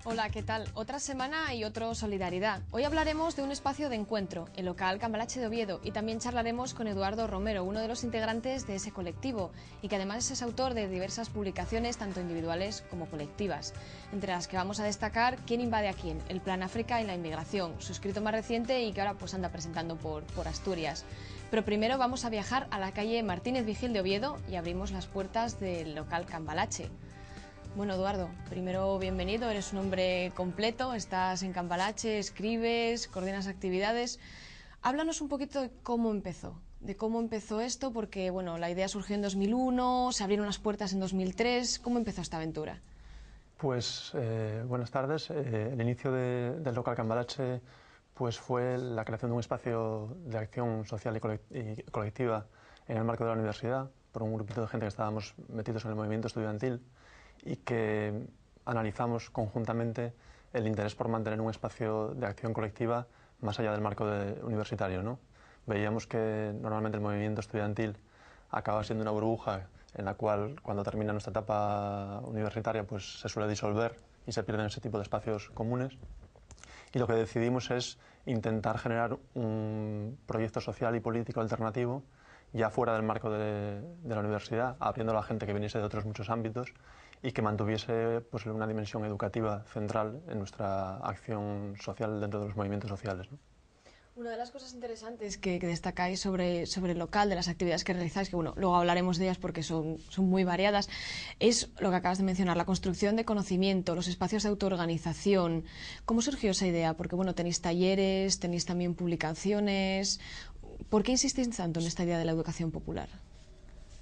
Hola, ¿qué tal? Otra semana y otro Solidaridad. Hoy hablaremos de un espacio de encuentro, el local Cambalache de Oviedo, y también charlaremos con Eduardo Romero, uno de los integrantes de ese colectivo, y que además es autor de diversas publicaciones, tanto individuales como colectivas, entre las que vamos a destacar ¿Quién invade a quién?, el Plan África y la inmigración, su escrito más reciente y que ahora pues anda presentando por Asturias. Pero primero vamos a viajar a la calle Martínez Vigil de Oviedo y abrimos las puertas del local Cambalache. Bueno, Eduardo, primero bienvenido, eres un hombre completo, estás en Cambalache, escribes, coordinas actividades. Háblanos un poquito de cómo empezó esto, porque bueno, la idea surgió en 2001, se abrieron las puertas en 2003. ¿Cómo empezó esta aventura? Pues buenas tardes. El inicio del local Cambalache pues fue la creación de un espacio de acción social y colectiva en el marco de la universidad por un grupito de gente que estábamos metidos en el movimiento estudiantil y que analizamos conjuntamente el interés por mantener un espacio de acción colectiva más allá del marco universitario, ¿no? Veíamos que normalmente el movimiento estudiantil acaba siendo una burbuja en la cual cuando termina nuestra etapa universitaria pues se suele disolver y se pierden ese tipo de espacios comunes. Y lo que decidimos es intentar generar un proyecto social y político alternativo ya fuera del marco de la universidad, abriendo a la gente que viniese de otros muchos ámbitos y que mantuviese pues, una dimensión educativa central en nuestra acción social dentro de los movimientos sociales, ¿no? Una de las cosas interesantes que destacáis sobre el local, de las actividades que realizáis, que bueno, luego hablaremos de ellas porque son muy variadas, es lo que acabas de mencionar, la construcción de conocimiento, los espacios de autoorganización. ¿Cómo surgió esa idea? Porque bueno, tenéis talleres, tenéis también publicaciones. ¿Por qué insistís tanto en esta idea de la educación popular?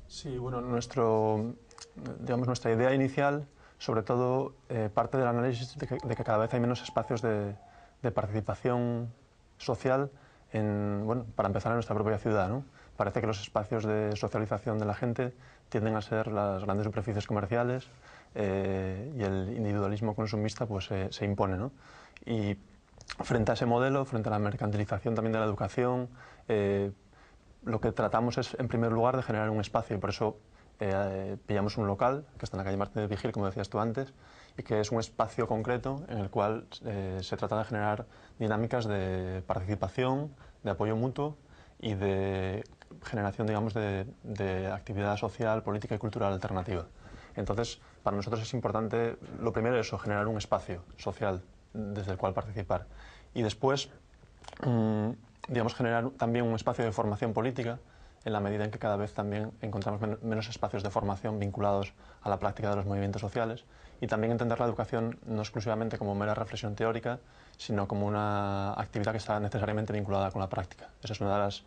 Sí, bueno, nuestra idea inicial, sobre todo, parte del análisis de que cada vez hay menos espacios de participación social para empezar en nuestra propia ciudad, ¿no? Parece que los espacios de socialización de la gente tienden a ser las grandes superficies comerciales y el individualismo consumista pues, se impone, ¿no? Y frente a ese modelo, frente a la mercantilización también de la educación, lo que tratamos es, en primer lugar, de generar un espacio y por eso pillamos un local que está en la calle Martínez Vigil, como decías tú antes, y que es un espacio concreto en el cual se trata de generar dinámicas de participación, de apoyo mutuo y de generación, digamos, de actividad social, política y cultural alternativa. Entonces, para nosotros es importante, lo primero es eso, generar un espacio social desde el cual participar. Y después, digamos, generar también un espacio de formación política en la medida en que cada vez también encontramos menos espacios de formación vinculados a la práctica de los movimientos sociales y también entender la educación no exclusivamente como mera reflexión teórica, sino como una actividad que está necesariamente vinculada con la práctica. Esa es una de las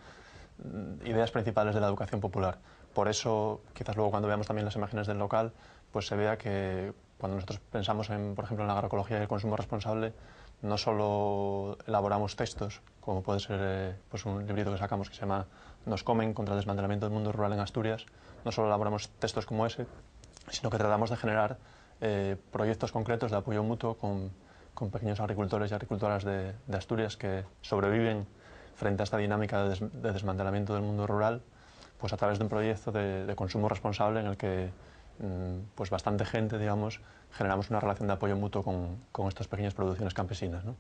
ideas principales de la educación popular. Por eso, quizás luego cuando veamos también las imágenes del local, pues se vea que cuando nosotros pensamos en, por ejemplo, en la agroecología y el consumo responsable, no solo elaboramos textos, como puede ser pues un librito que sacamos que se llama Nos comen contra el desmantelamiento del mundo rural en Asturias, no solo elaboramos textos como ese, sino que tratamos de generar proyectos concretos de apoyo mutuo con pequeños agricultores y agricultoras de Asturias que sobreviven frente a esta dinámica de desmantelamiento del mundo rural, pues a través de un proyecto de consumo responsable en el que pues bastante gente, digamos, generamos una relación de apoyo mutuo con estas pequeñas producciones campesinas, ¿no?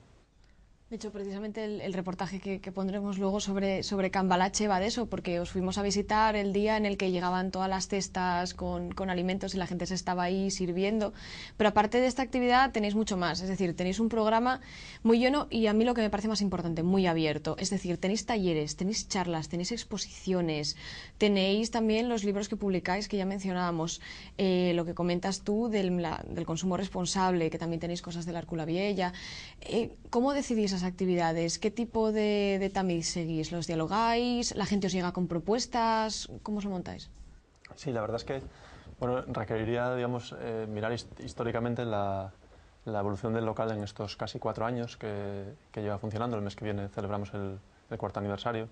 De hecho, precisamente el reportaje que pondremos luego sobre Cambalache va de eso, porque os fuimos a visitar el día en el que llegaban todas las cestas con alimentos y la gente se estaba ahí sirviendo. Pero aparte de esta actividad tenéis mucho más, es decir, tenéis un programa muy lleno y a mí lo que me parece más importante, muy abierto. Es decir, tenéis talleres, tenéis charlas, tenéis exposiciones, tenéis también los libros que publicáis que ya mencionábamos, lo que comentas tú del consumo responsable, que también tenéis cosas de la Arcula Vieja. ¿Cómo decidís actividades? ¿Qué tipo de tamiz seguís? ¿Los dialogáis? ¿La gente os llega con propuestas? ¿Cómo os lo montáis? Sí, la verdad es que bueno, requeriría, digamos, mirar históricamente la evolución del local en estos casi 4 años que lleva funcionando. El mes que viene celebramos el cuarto aniversario.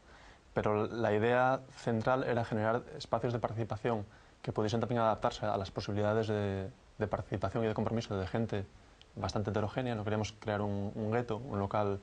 Pero la idea central era generar espacios de participación que pudiesen también adaptarse a las posibilidades de participación y de compromiso de gente bastante heterogénea. No queríamos crear un gueto, un local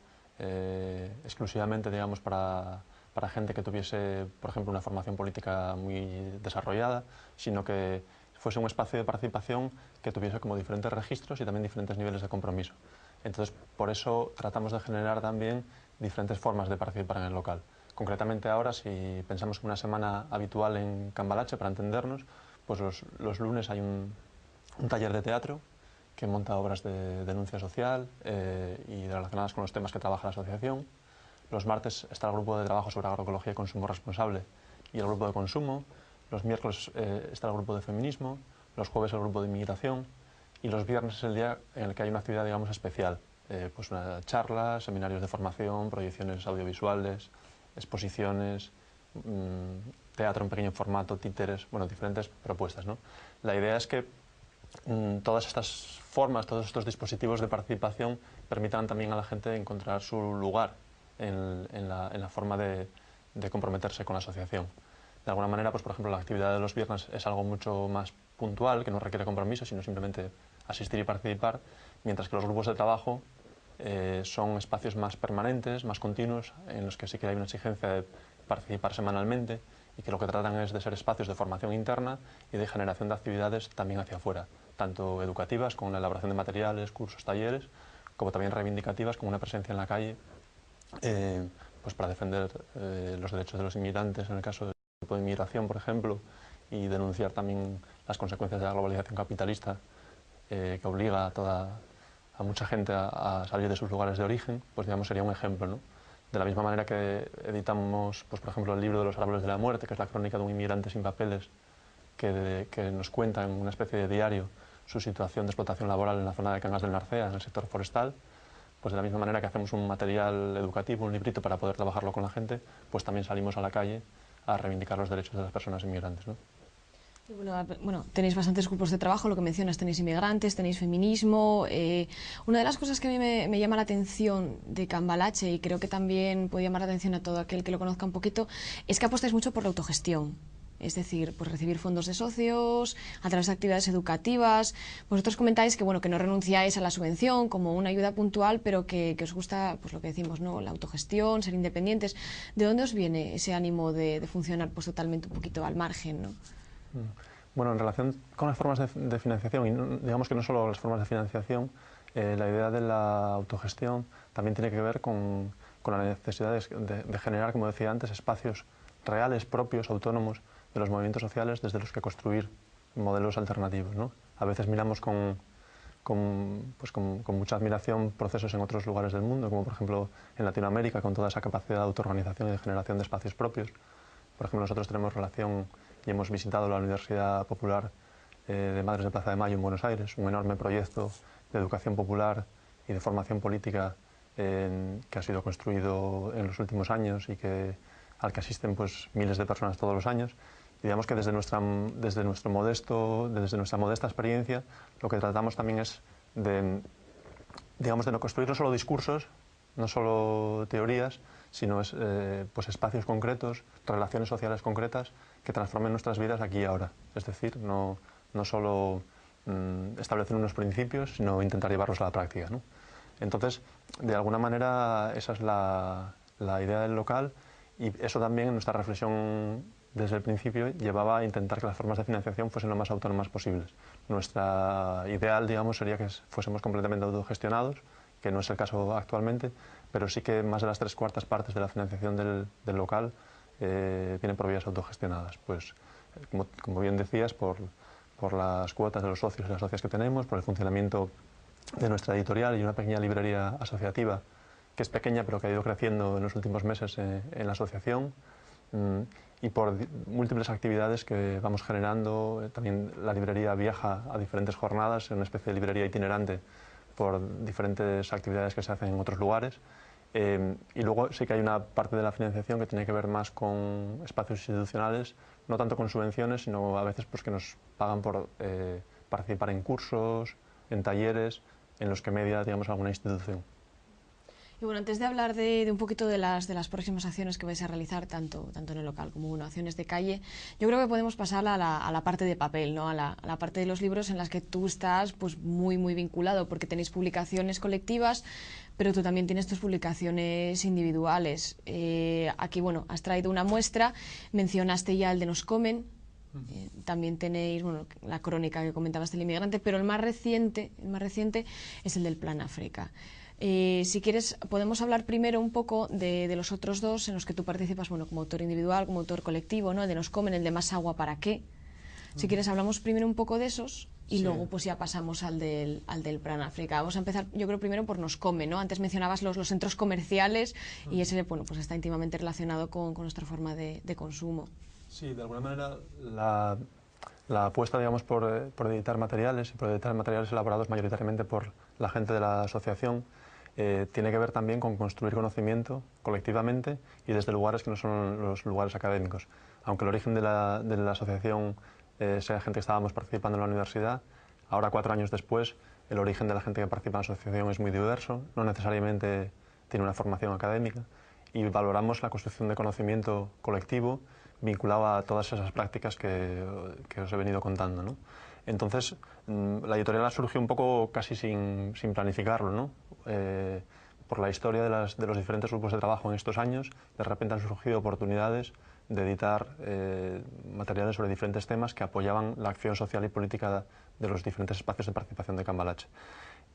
exclusivamente, digamos, para gente que tuviese, por ejemplo, una formación política muy desarrollada, sino que fuese un espacio de participación que tuviese como diferentes registros y también diferentes niveles de compromiso. Entonces, por eso tratamos de generar también diferentes formas de participar en el local. Concretamente ahora, si pensamos en una semana habitual en Cambalache, para entendernos, pues los lunes hay un taller de teatro que monta obras de denuncia social y relacionadas con los temas que trabaja la asociación. Los martes está el grupo de trabajo sobre agroecología y consumo responsable y el grupo de consumo. Los miércoles está el grupo de feminismo, los jueves el grupo de inmigración y los viernes es el día en el que hay una actividad, digamos, especial. Pues una charla, seminarios de formación, proyecciones audiovisuales, exposiciones, teatro en pequeño formato, títeres, bueno, diferentes propuestas, ¿no? La idea es que todas estas formas, todos estos dispositivos de participación permitan también a la gente encontrar su lugar en la forma de comprometerse con la asociación. De alguna manera, pues por ejemplo, la actividad de los viernes es algo mucho más puntual, que no requiere compromiso, sino simplemente asistir y participar, mientras que los grupos de trabajo son espacios más permanentes, más continuos, en los que sí que hay una exigencia de participar semanalmente y que lo que tratan es de ser espacios de formación interna y de generación de actividades también hacia afuera, tanto educativas, con la elaboración de materiales, cursos, talleres, como también reivindicativas, con una presencia en la calle, pues para defender los derechos de los inmigrantes, en el caso del grupo de inmigración, por ejemplo, y denunciar también las consecuencias de la globalización capitalista que obliga a mucha gente a salir de sus lugares de origen, pues digamos sería un ejemplo, ¿no? De la misma manera que editamos, pues por ejemplo, el libro de los árboles de la muerte, que es la crónica de un inmigrante sin papeles que nos cuenta en una especie de diario su situación de explotación laboral en la zona de Cangas del Narcea, en el sector forestal, pues de la misma manera que hacemos un material educativo, un librito para poder trabajarlo con la gente, pues también salimos a la calle a reivindicar los derechos de las personas inmigrantes, ¿no? Y bueno, tenéis bastantes grupos de trabajo, lo que mencionas, tenéis inmigrantes, tenéis feminismo. Una de las cosas que a mí me llama la atención de Cambalache, y creo que también puede llamar la atención a todo aquel que lo conozca un poquito, es que apostáis mucho por la autogestión. Es decir, pues recibir fondos de socios, a través de actividades educativas. Vosotros comentáis que, bueno, que no renunciáis a la subvención como una ayuda puntual, pero que os gusta, pues lo que decimos, ¿no? La autogestión, ser independientes. ¿De dónde os viene ese ánimo de funcionar pues totalmente un poquito al margen, ¿no? Bueno, en relación con las formas de financiación, y digamos que no solo las formas de financiación, la idea de la autogestión también tiene que ver con la necesidad de generar, como decía antes, espacios reales, propios, autónomos de los movimientos sociales desde los que construir modelos alternativos, ¿no? A veces miramos con mucha admiración procesos en otros lugares del mundo, como por ejemplo en Latinoamérica, con toda esa capacidad de autoorganización y de generación de espacios propios. Por ejemplo, nosotros tenemos relación y hemos visitado la Universidad Popular de Madres de Plaza de Mayo en Buenos Aires, un enorme proyecto de educación popular y de formación política que ha sido construido en los últimos años y al que asisten pues, miles de personas todos los años. Y digamos que desde nuestra modesta experiencia, lo que tratamos también es de no construir no solo discursos, no solo teorías, sino pues espacios concretos, relaciones sociales concretas que transformen nuestras vidas aquí y ahora. Es decir, no solo establecer unos principios, sino intentar llevarlos a la práctica, ¿no? Entonces, de alguna manera, esa es la idea del local, y eso también en nuestra reflexión desde el principio llevaba a intentar que las formas de financiación fuesen lo más autónomas posibles. Nuestra ideal, digamos, sería que fuésemos completamente autogestionados, que no es el caso actualmente, pero sí que más de las 3/4 partes de la financiación del local vienen por vías autogestionadas. Pues, como bien decías, por las cuotas de los socios y las socias que tenemos, por el funcionamiento de nuestra editorial y una pequeña librería asociativa, que es pequeña pero que ha ido creciendo en los últimos meses en la asociación, y por múltiples actividades que vamos generando. También la librería viaja a diferentes jornadas, en una especie de librería itinerante, por diferentes actividades que se hacen en otros lugares. Y luego sí que hay una parte de la financiación que tiene que ver más con espacios institucionales, no tanto con subvenciones, sino a veces pues, que nos pagan por participar en cursos, en talleres, en los que media, digamos, alguna institución. Y bueno, antes de hablar de un poquito de las próximas acciones que vais a realizar, tanto en el local como acciones de calle, yo creo que podemos pasar a la parte de papel, ¿no? A la parte de los libros en las que tú estás pues muy vinculado, porque tenéis publicaciones colectivas, pero tú también tienes tus publicaciones individuales. Aquí, bueno, has traído una muestra, mencionaste ya el de Nos Comen, También tenéis la crónica que comentabas del inmigrante, pero el más reciente es el del Plan África. Si quieres, podemos hablar primero un poco de los otros dos en los que tú participas, como autor individual, como autor colectivo, ¿no? El de Nos Comen, el de Más Agua para qué. Si quieres, hablamos primero un poco de esos y luego pues ya pasamos al del Plan África. Vamos a empezar, yo creo, primero por Nos Come, ¿no? Antes mencionabas los centros comerciales y ese, bueno, pues está íntimamente relacionado con nuestra forma de consumo. Sí, de alguna manera la apuesta, digamos, por editar materiales y por editar materiales elaborados mayoritariamente por la gente de la asociación tiene que ver también con construir conocimiento colectivamente y desde lugares que no son los lugares académicos. Aunque el origen de la asociación sea gente que estábamos participando en la universidad, ahora 4 años después el origen de la gente que participa en la asociación es muy diverso, no necesariamente tiene una formación académica y valoramos la construcción de conocimiento colectivo vinculado a todas esas prácticas que os he venido contando, ¿no? Entonces, la editorial surgió un poco casi sin planificarlo, ¿no? Por la historia de los diferentes grupos de trabajo en estos años, de repente han surgido oportunidades de editar materiales sobre diferentes temas que apoyaban la acción social y política de los diferentes espacios de participación de Cambalache.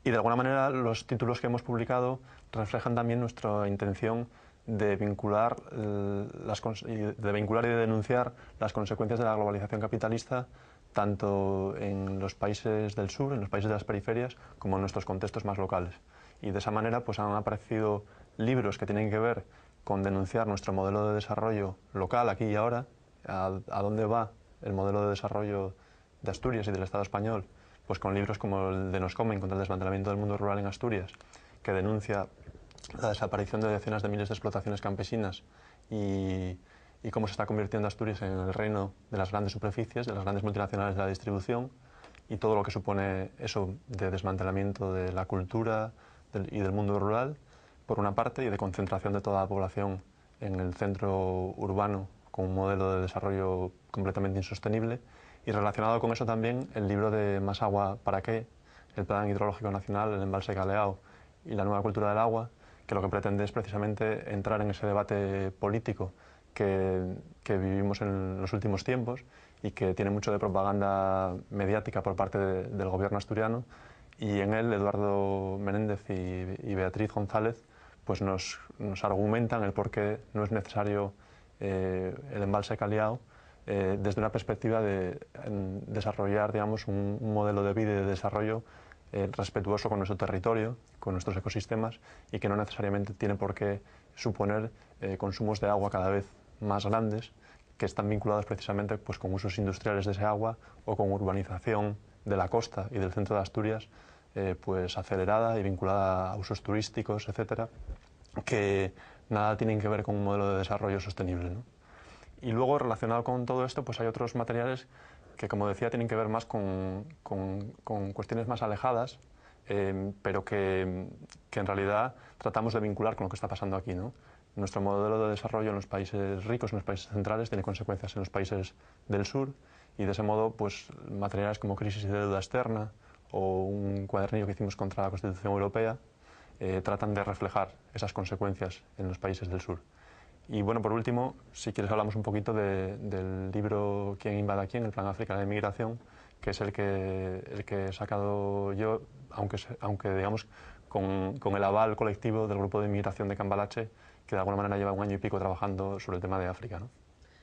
Y de alguna manera los títulos que hemos publicado reflejan también nuestra intención de vincular y de denunciar las consecuencias de la globalización capitalista tanto en los países del sur, en los países de las periferias, como en nuestros contextos más locales. Y de esa manera pues han aparecido libros que tienen que ver con denunciar nuestro modelo de desarrollo local aquí y ahora, a dónde va el modelo de desarrollo de Asturias y del Estado español, pues con libros como el de Nos Comen, contra el desmantelamiento del mundo rural en Asturias, que denuncia la desaparición de decenas de miles de explotaciones campesinas y cómo se está convirtiendo Asturias en el reino de las grandes superficies, de las grandes multinacionales de la distribución y todo lo que supone eso de desmantelamiento de la cultura y del mundo rural, por una parte, y de concentración de toda la población en el centro urbano con un modelo de desarrollo completamente insostenible. Y relacionado con eso también el libro de Más Agua para qué, el Plan Hidrológico Nacional, el Embalse Caleao y la nueva cultura del agua, que lo que pretende es precisamente entrar en ese debate político que vivimos en los últimos tiempos y que tiene mucho de propaganda mediática por parte del gobierno asturiano, y en él Eduardo Menéndez y Beatriz González pues nos argumentan el por qué no es necesario el embalse Caleao desde una perspectiva de desarrollar, digamos, un modelo de vida y de desarrollo respetuoso con nuestro territorio, con nuestros ecosistemas, y que no necesariamente tiene por qué suponer consumos de agua cada vez más grandes, que están vinculados precisamente pues, con usos industriales de ese agua o con urbanización de la costa y del centro de Asturias pues acelerada y vinculada a usos turísticos, etcétera, que nada tienen que ver con un modelo de desarrollo sostenible, ¿no? Y luego, relacionado con todo esto, pues hay otros materiales que, como decía, tienen que ver más con cuestiones más alejadas, pero que en realidad tratamos de vincular con lo que está pasando aquí, ¿no? Nuestro modelo de desarrollo en los países ricos, en los países centrales, tiene consecuencias en los países del sur, y de ese modo, pues materiales como Crisis y deuda externa o un cuadernillo que hicimos contra la Constitución Europea tratan de reflejar esas consecuencias en los países del sur. Y bueno, por último, si quieres hablamos un poquito del libro ¿Quién invade a quién? El Plan África de Inmigración, que es el que he sacado yo, aunque digamos con el aval colectivo del grupo de inmigración de Cambalache, que de alguna manera lleva 1 año y pico trabajando sobre el tema de África, ¿no?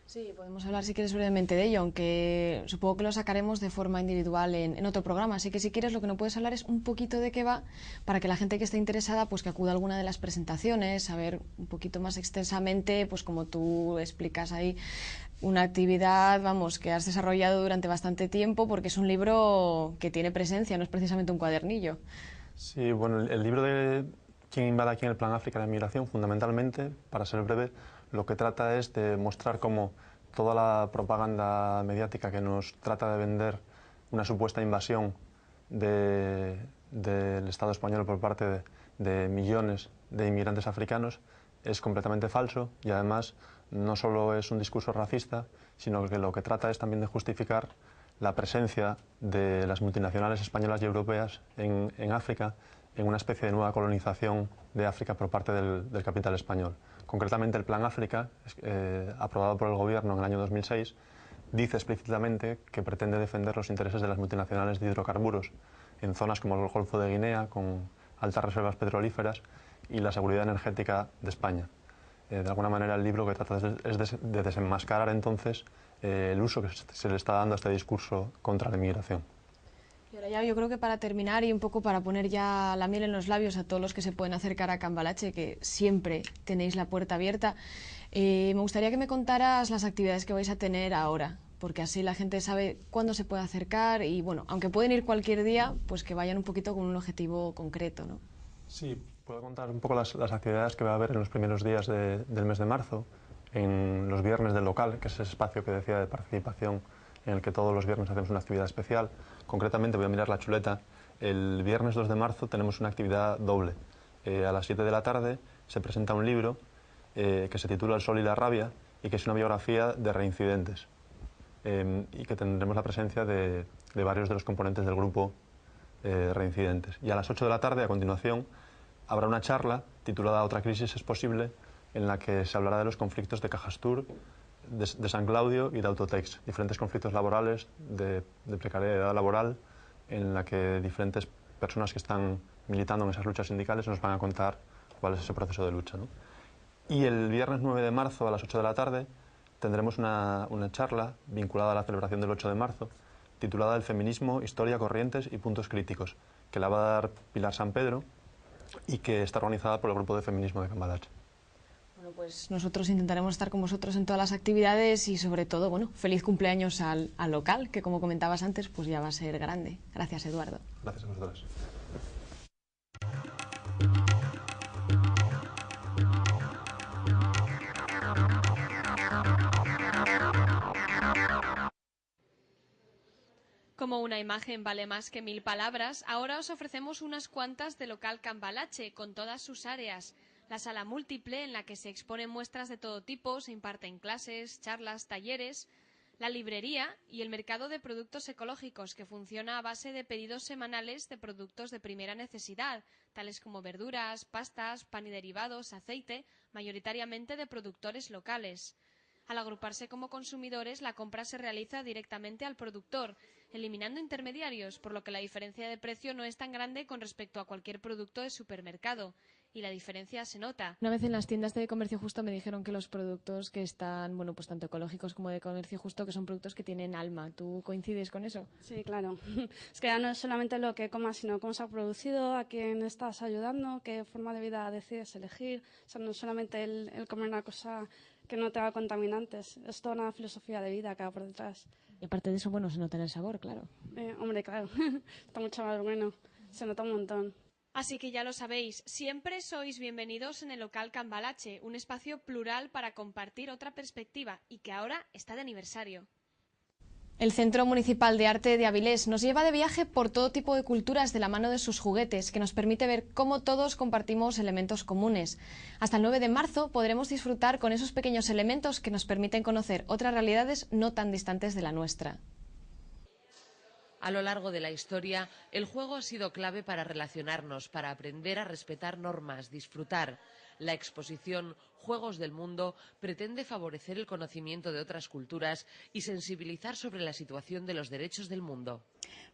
Sí, podemos hablar si quieres brevemente de ello, aunque supongo que lo sacaremos de forma individual en otro programa. Así que si quieres lo que no puedes hablar es un poquito de qué va, para que la gente que esté interesada pues que acuda a alguna de las presentaciones, saber un poquito más extensamente, pues como tú explicas ahí, una actividad, vamos, que has desarrollado durante bastante tiempo, porque es un libro que tiene presencia, no es precisamente un cuadernillo. Sí, bueno, el libro de ¿Quién invade aquí en el Plan África de Migración? Fundamentalmente, para ser breve, lo que trata es de mostrar cómo toda la propaganda mediática que nos trata de vender una supuesta invasión del Estado español por parte de millones de inmigrantes africanos es completamente falso, y además no solo es un discurso racista, sino que lo que trata es también de justificar la presencia de las multinacionales españolas y europeas en África, en una especie de nueva colonización de África por parte del capital español. Concretamente, el Plan África, aprobado por el Gobierno en el año 2006, dice explícitamente que pretende defender los intereses de las multinacionales de hidrocarburos en zonas como el Golfo de Guinea, con altas reservas petrolíferas, y la seguridad energética de España. De alguna manera el libro que trata es de desenmascarar entonces el uso que se le está dando a este discurso contra la inmigración. Y ahora ya yo creo que para terminar y un poco para poner ya la miel en los labios a todos los que se pueden acercar a Cambalache, que siempre tenéis la puerta abierta, me gustaría que me contaras las actividades que vais a tener ahora, porque así la gente sabe cuándo se puede acercar y, bueno, aunque pueden ir cualquier día, pues que vayan un poquito con un objetivo concreto, ¿no? Sí, puedo contar un poco las actividades que va a haber en los primeros días del mes de marzo, en los viernes del local, que es ese espacio que decía de participación en el que todos los viernes hacemos una actividad especial. Concretamente, voy a mirar la chuleta, el viernes 2 de marzo tenemos una actividad doble. A las 7 de la tarde se presenta un libro que se titula El sol y la rabia y que es una biografía de reincidentes y que tendremos la presencia de varios de los componentes del grupo reincidentes. Y a las 8 de la tarde, a continuación, habrá una charla titulada Otra crisis es posible, en la que se hablará de los conflictos de Cajastur, de San Claudio y de Autotex, diferentes conflictos laborales, de precariedad laboral, en la que diferentes personas que están militando en esas luchas sindicales nos van a contar cuál es ese proceso de lucha, ¿no? Y el viernes 9 de marzo a las 8 de la tarde tendremos una charla vinculada a la celebración del 8 de marzo, titulada El feminismo, historia, corrientes y puntos críticos, que la va a dar Pilar San Pedro y que está organizada por el Grupo de Feminismo de Cambalache. Bueno, pues nosotros intentaremos estar con vosotros en todas las actividades y, sobre todo, bueno, feliz cumpleaños al local, que como comentabas antes, pues ya va a ser grande. Gracias, Eduardo. Gracias a vosotros. Como una imagen vale más que 1000 palabras, ahora os ofrecemos unas cuantas de local Cambalache, con todas sus áreas. La sala múltiple, en la que se exponen muestras de todo tipo, se imparten clases, charlas, talleres. La librería y el mercado de productos ecológicos, que funciona a base de pedidos semanales de productos de primera necesidad, tales como verduras, pastas, pan y derivados, aceite, mayoritariamente de productores locales. Al agruparse como consumidores, la compra se realiza directamente al productor, eliminando intermediarios, por lo que la diferencia de precio no es tan grande con respecto a cualquier producto de supermercado. Y la diferencia se nota. Una vez en las tiendas de comercio justo me dijeron que los productos que están, bueno, pues tanto ecológicos como de comercio justo, que son productos que tienen alma. ¿Tú coincides con eso? Sí, claro. Es que ya no es solamente lo que comas, sino cómo se ha producido, a quién estás ayudando, qué forma de vida decides elegir. O sea, no es solamente el comer una cosa que no tenga contaminantes, es toda una filosofía de vida que va por detrás. Y aparte de eso, bueno, se nota en el sabor, claro. Hombre, claro, está mucho más bueno, se nota un montón. Así que ya lo sabéis, siempre sois bienvenidos en el local Cambalache, un espacio plural para compartir otra perspectiva y que ahora está de aniversario. El Centro Municipal de Arte de Avilés nos lleva de viaje por todo tipo de culturas de la mano de sus juguetes, que nos permite ver cómo todos compartimos elementos comunes. Hasta el 9 de marzo podremos disfrutar con esos pequeños elementos que nos permiten conocer otras realidades no tan distantes de la nuestra. A lo largo de la historia, el juego ha sido clave para relacionarnos, para aprender a respetar normas, disfrutar. La exposición Juegos del Mundo pretende favorecer el conocimiento de otras culturas y sensibilizar sobre la situación de los derechos del mundo.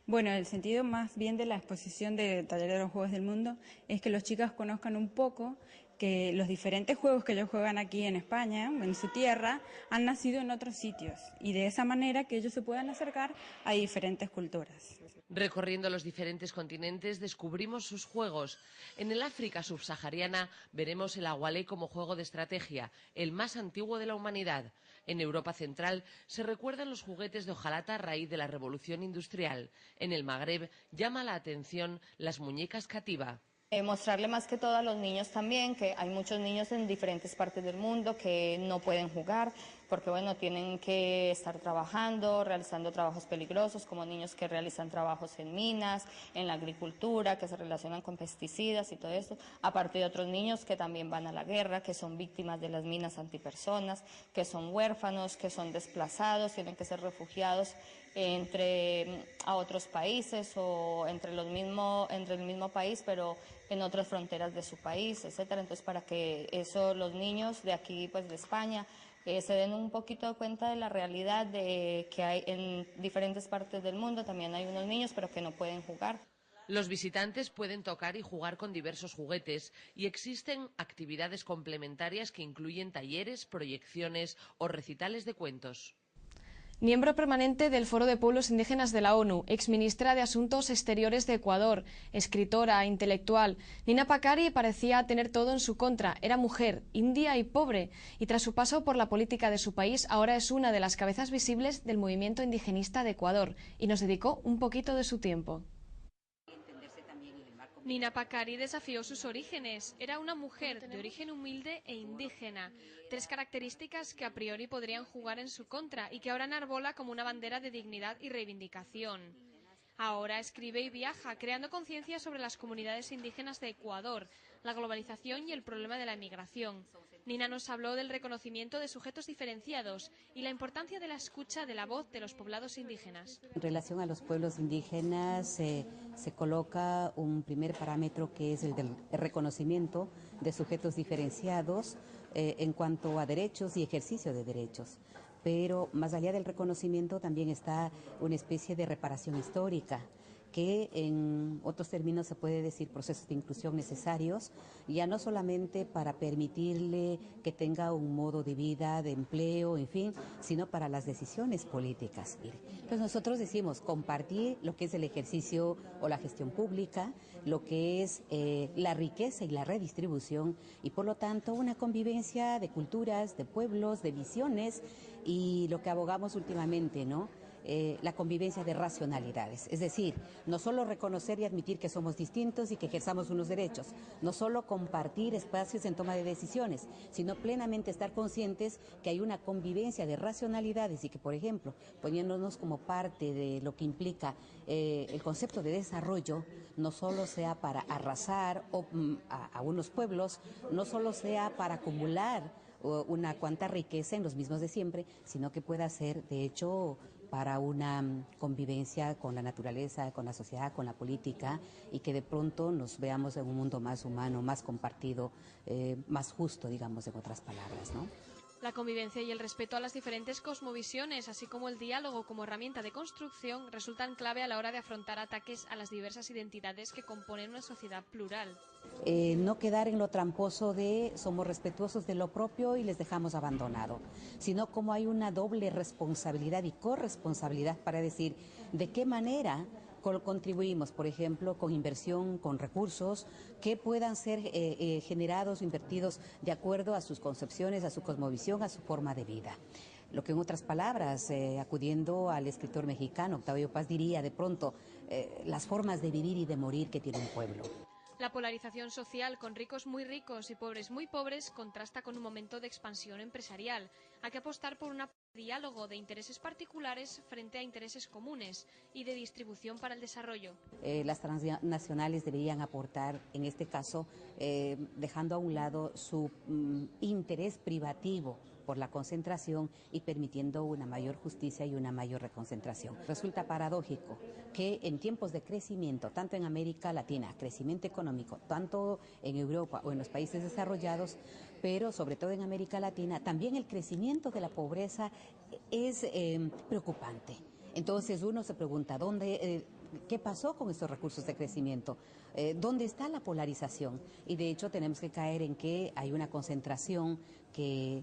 Bueno, el sentido más bien de la exposición de Taller de los Juegos del Mundo es que los chicos conozcan un poco que los diferentes juegos que ellos juegan aquí en España, en su tierra, han nacido en otros sitios y de esa manera que ellos se puedan acercar a diferentes culturas. Recorriendo los diferentes continentes descubrimos sus juegos. En el África subsahariana veremos el agualé como juego de estrategia, el más antiguo de la humanidad. En Europa Central se recuerdan los juguetes de hojalata a raíz de la Revolución Industrial. En el Magreb llama la atención las muñecas cativa. Mostrarle más que todo a los niños también, que hay muchos niños en diferentes partes del mundo que no pueden jugar porque bueno, tienen que estar trabajando, realizando trabajos peligrosos, como niños que realizan trabajos en minas, en la agricultura, que se relacionan con pesticidas y todo eso, aparte de otros niños que también van a la guerra, que son víctimas de las minas antipersonas, que son huérfanos, que son desplazados, tienen que ser refugiados a otros países o entre el mismo país, pero en otras fronteras de su país, etcétera. Entonces, para que los niños de aquí, pues de España, se den un poquito cuenta de la realidad de que hay en diferentes partes del mundo. También hay unos niños pero que no pueden jugar. Los visitantes pueden tocar y jugar con diversos juguetes y existen actividades complementarias que incluyen talleres, proyecciones o recitales de cuentos. Miembro permanente del Foro de Pueblos Indígenas de la ONU, exministra de Asuntos Exteriores de Ecuador, escritora, intelectual, Nina Pacari parecía tener todo en su contra. Era mujer, india y pobre, y tras su paso por la política de su país, ahora es una de las cabezas visibles del movimiento indigenista de Ecuador, y nos dedicó un poquito de su tiempo. Nina Pacari desafió sus orígenes. Era una mujer de origen humilde e indígena. 3 características que a priori podrían jugar en su contra y que ahora enarbola como una bandera de dignidad y reivindicación. Ahora escribe y viaja, creando conciencia sobre las comunidades indígenas de Ecuador, la globalización y el problema de la emigración. Nina nos habló del reconocimiento de sujetos diferenciados y la importancia de la escucha de la voz de los poblados indígenas. En relación a los pueblos indígenas se coloca un primer parámetro que es el del reconocimiento de sujetos diferenciados en cuanto a derechos y ejercicio de derechos. Pero más allá del reconocimiento también está una especie de reparación histórica, que en otros términos se puede decir procesos de inclusión necesarios, ya no solamente para permitirle que tenga un modo de vida, de empleo, en fin, sino para las decisiones políticas. Entonces nosotros decimos compartir lo que es el ejercicio o la gestión pública, lo que es la riqueza y la redistribución, y por lo tanto una convivencia de culturas, de pueblos, de visiones, y lo que abogamos últimamente, ¿no? La convivencia de racionalidades, es decir, no solo reconocer y admitir que somos distintos y que ejerzamos unos derechos, no solo compartir espacios en toma de decisiones, sino plenamente estar conscientes que hay una convivencia de racionalidades y que, por ejemplo, poniéndonos como parte de lo que implica el concepto de desarrollo, no solo sea para arrasar a unos pueblos, no solo sea para acumular una cuanta riqueza en los mismos de siempre, sino que pueda ser, de hecho, para una convivencia con la naturaleza, con la sociedad, con la política, y que de pronto nos veamos en un mundo más humano, más compartido, más justo, digamos, en otras palabras, ¿no? La convivencia y el respeto a las diferentes cosmovisiones, así como el diálogo como herramienta de construcción, resultan clave a la hora de afrontar ataques a las diversas identidades que componen una sociedad plural. No quedar en lo tramposo de somos respetuosos de lo propio y les dejamos abandonado, sino como hay una doble responsabilidad y corresponsabilidad para decir de qué manera contribuimos, por ejemplo, con inversión, con recursos que puedan ser generados o invertidos de acuerdo a sus concepciones, a su cosmovisión, a su forma de vida. Lo que en otras palabras, acudiendo al escritor mexicano Octavio Paz, diría de pronto las formas de vivir y de morir que tiene un pueblo. La polarización social con ricos muy ricos y pobres muy pobres contrasta con un momento de expansión empresarial. Hay que apostar por un diálogo de intereses particulares frente a intereses comunes y de distribución para el desarrollo. Las transnacionales deberían aportar, en este caso, dejando a un lado su interés privativo por la concentración y permitiendo una mayor justicia y una mayor reconcentración. Resulta paradójico que en tiempos de crecimiento, tanto en América Latina, crecimiento económico, tanto en Europa o en los países desarrollados, pero sobre todo en América Latina, también el crecimiento de la pobreza es preocupante. Entonces uno se pregunta, ¿qué pasó con estos recursos de crecimiento? ¿Dónde está la polarización? Y de hecho tenemos que caer en que hay una concentración que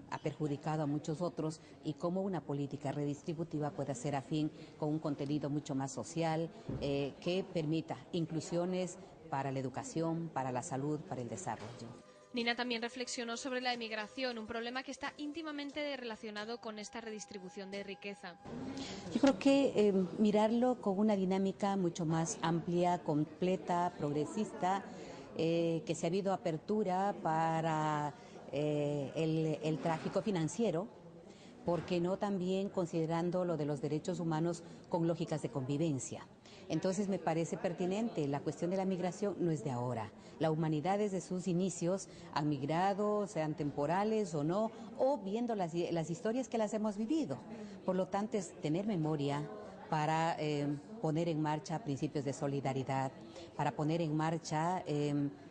ha perjudicado a muchos otros, y cómo una política redistributiva puede ser afín con un contenido mucho más social que permita inclusiones para la educación, para la salud, para el desarrollo. Nina también reflexionó sobre la emigración, un problema que está íntimamente relacionado con esta redistribución de riqueza. Yo creo que mirarlo con una dinámica mucho más amplia, completa, progresista, que se ha habido apertura para el tráfico financiero, porque no también considerando lo de los derechos humanos con lógicas de convivencia. Entonces me parece pertinente, la cuestión de la migración no es de ahora. La humanidad desde sus inicios ha migrado, sean temporales o no, o viendo las historias que las hemos vivido. Por lo tanto, es tener memoria para poner en marcha principios de solidaridad, para poner en marcha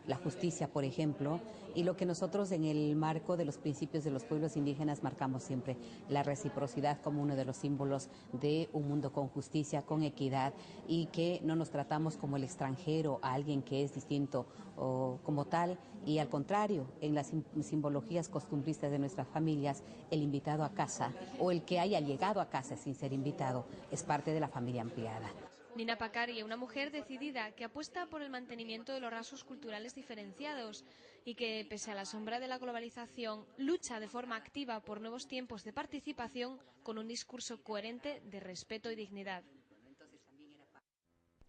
la justicia, por ejemplo, y lo que nosotros en el marco de los principios de los pueblos indígenas marcamos siempre, la reciprocidad como uno de los símbolos de un mundo con justicia, con equidad, y que no nos tratamos como el extranjero, a alguien que es distinto o como tal, y al contrario, en las simbologías costumbristas de nuestras familias, el invitado a casa o el que haya llegado a casa sin ser invitado es parte de la familia ampliada. Nina Pacari, una mujer decidida que apuesta por el mantenimiento de los rasgos culturales diferenciados y que, pese a la sombra de la globalización, lucha de forma activa por nuevos tiempos de participación con un discurso coherente de respeto y dignidad.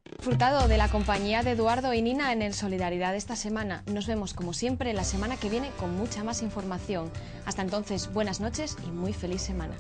Disfrutado de la compañía de Eduardo y Nina en el Solidaridad esta semana. Nos vemos como siempre la semana que viene con mucha más información. Hasta entonces, buenas noches y muy feliz semana.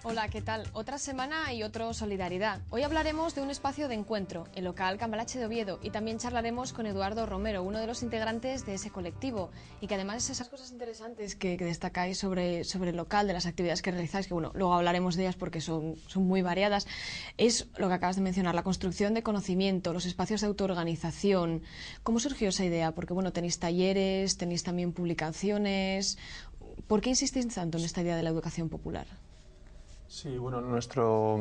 Hola, ¿qué tal? Otra semana y otro Solidaridad. Hoy hablaremos de un espacio de encuentro, el local Cambalache de Oviedo, y también charlaremos con Eduardo Romero, uno de los integrantes de ese colectivo, y que además esas cosas interesantes que destacáis sobre el local, de las actividades que realizáis, que bueno, luego hablaremos de ellas porque son muy variadas, es lo que acabas de mencionar, la construcción de conocimiento, los espacios de autoorganización. ¿Cómo surgió esa idea? Porque bueno, tenéis talleres, tenéis también publicaciones. ¿Por qué insistís tanto en esta idea de la educación popular? Sí, bueno, nuestra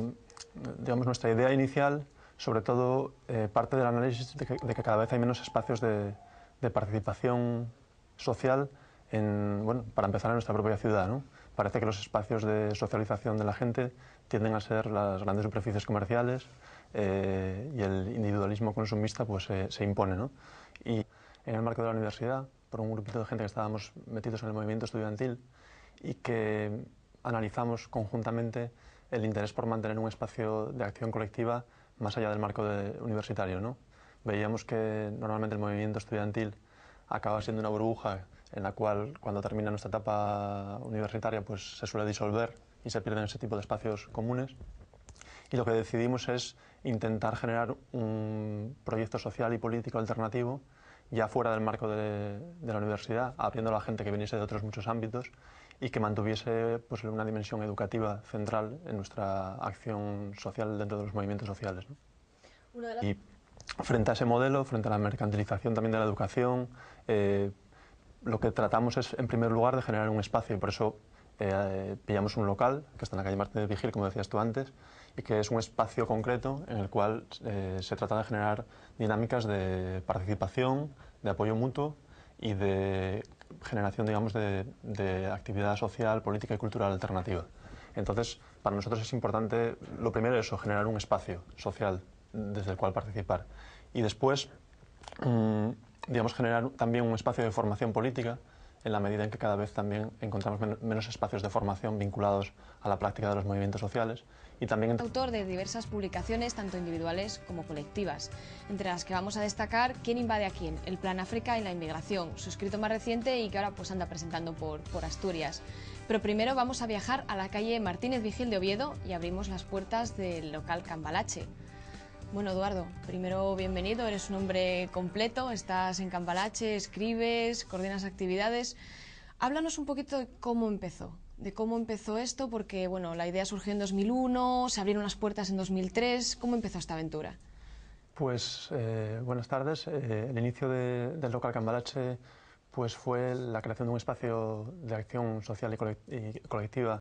idea inicial, sobre todo, parte del análisis de que cada vez hay menos espacios de participación social, para empezar, en nuestra propia ciudad, ¿no? Parece que los espacios de socialización de la gente tienden a ser las grandes superficies comerciales y el individualismo consumista pues, se impone, ¿no? Y en el marco de la universidad, por un grupito de gente que estábamos metidos en el movimiento estudiantil y que analizamos conjuntamente el interés por mantener un espacio de acción colectiva más allá del marco universitario, ¿no? Veíamos que normalmente el movimiento estudiantil acaba siendo una burbuja en la cual, cuando termina nuestra etapa universitaria, pues se suele disolver y se pierden ese tipo de espacios comunes. Y lo que decidimos es intentar generar un proyecto social y político alternativo ya fuera del marco de la universidad, abriendo a la gente que viniese de otros muchos ámbitos y que mantuviese pues, una dimensión educativa central en nuestra acción social dentro de los movimientos sociales, ¿no? Y frente a ese modelo, frente a la mercantilización también de la educación, lo que tratamos es, en primer lugar, de generar un espacio, y por eso pillamos un local que está en la calle Martínez Vigil, como decías tú antes, y que es un espacio concreto en el cual se trata de generar dinámicas de participación, de apoyo mutuo y de generación, digamos, de actividad social, política y cultural alternativa. Entonces, para nosotros es importante, lo primero es eso, generar un espacio social desde el cual participar. Y después, digamos, generar también un espacio de formación política, en la medida en que cada vez también encontramos menos espacios de formación vinculados a la práctica de los movimientos sociales. Y también autor de diversas publicaciones, tanto individuales como colectivas, entre las que vamos a destacar ¿Quién invade a quién?, el Plan África y la inmigración, su escrito más reciente y que ahora pues anda presentando por Asturias. Pero primero vamos a viajar a la calle Martínez Vigil de Oviedo y abrimos las puertas del local Cambalache. Bueno, Eduardo, primero bienvenido, eres un hombre completo, estás en Cambalache, escribes, coordinas actividades. Háblanos un poquito de cómo empezó esto, porque bueno, la idea surgió en 2001, se abrieron las puertas en 2003. ¿Cómo empezó esta aventura? Pues buenas tardes. El inicio del local Cambalache pues fue la creación de un espacio de acción social y colectiva